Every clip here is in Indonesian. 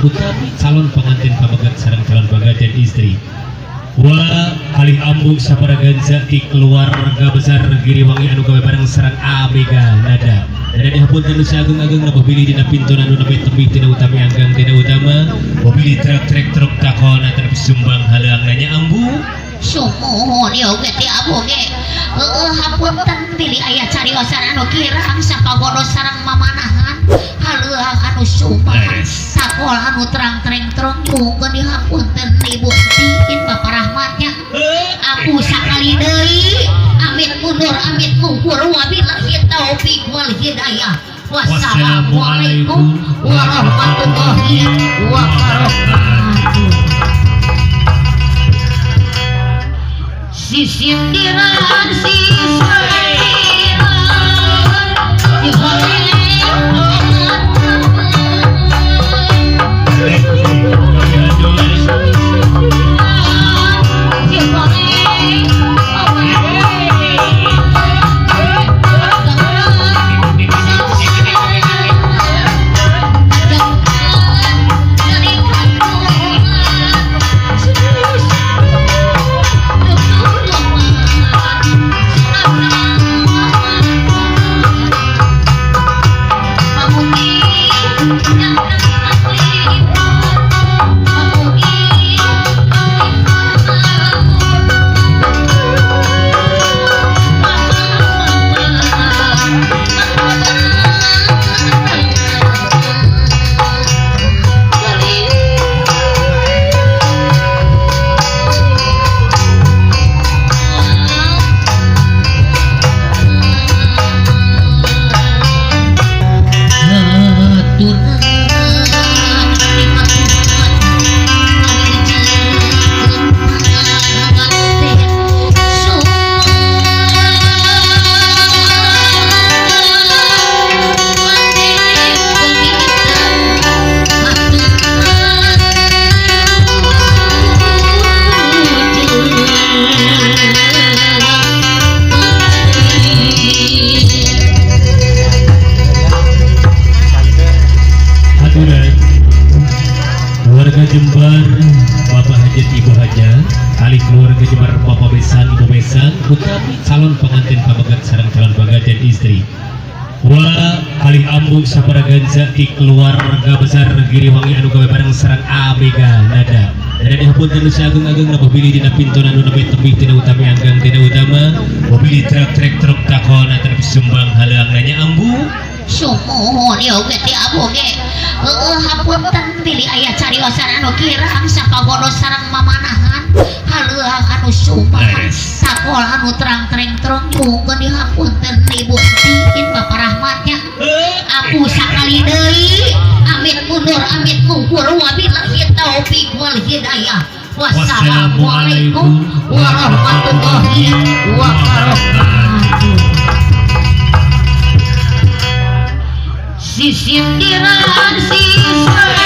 utawi calon pengantin pamagat sareng calon pengantin istri. Wa alih ambu saparaganza di keluarga besar Giriwangi anu gawe bareng sareng Amega Nada. Dan dihapunten nu sagung-agung napa pilih dina pintu anu nembe tembih tina utami anggang tina utama. Mobil truk takona tapi sumbang haleang nanya ambu. Sumuhun ya oge ti aboge. Hapunten pilih aya cariosan anu kirang sapagono sareng mamanahan. Haleuang anu sumbang sakola anu terang-terang mungkin dihapunten ibu bikin bapak rahmatnya. Aku sakali deui amit mundur amit mungkur wabillahi taufik wal hidayah. Wassalamualaikum warahmatullahi wabarakatuh. Sisindiran sisairan Jembar Bapak Hajat Ibu Hajat kali keluarga Jembar Bapak Besan Ibu Besan utawi calon pengantin pamagat sareng calon pengantin istri. Wa alih ambu saparaganza di keluarga besar Giriwangi anu gawe bareng sareng Amega Nada. Dan dihapunten nu sagung-agung napa pilih dina pintu anu nembe tembih tina utami anggang tina utama. Mobil truk takona tapi sumbang haleang nanya ambu. Sumuhun ya oge ti aboge. Hapunten pilih aya cariosan anu kirang sapagono sareng mamanahan. Haleuang anu sumbang sakola anu terang-terang mungkin dihapunten ibu bikin bapak rahmatnya. Aku sakali deui amit mundur amit mungkur wabillahi taufik wal hidayah. Wassalamualaikum warahmatullahi wabarakatuh. Sisindiran sisairan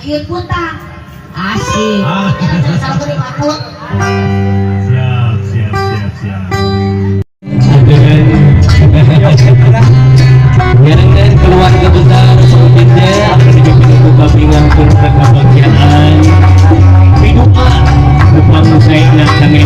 Ayo putang. Asik. Ah. Ya, satu di makhluk. Siap. Dengan keluarga besar selanjutnya akan dipimpin untuk kampingan kebahagiaan hidupan depan saya dan kami